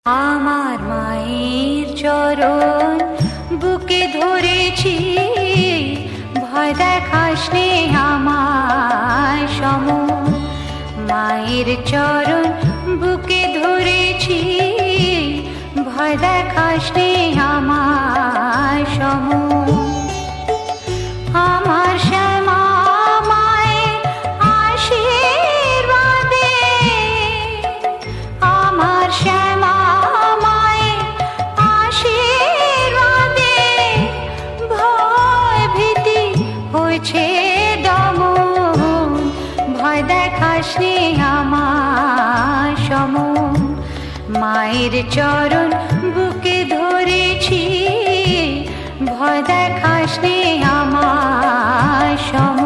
আমার মায়ের চরণ বুকে ধরেছি, ভয় দেখাস নে আমার সম। মায়ের চরণ বুকে ধরেছি, ভয় দেখাস নে আমার সম। আমার শ্যামা মায়ের আশীর্বাদে, আমার শ্যামা মায়ের আশীর্বাদে ভয় ভীতি হয়েছে দমন। ভয় দেখাস নে আমার সম। মায়ের চরণ বুকে ধরেছি, ভয় দেখাস নে আমার সম।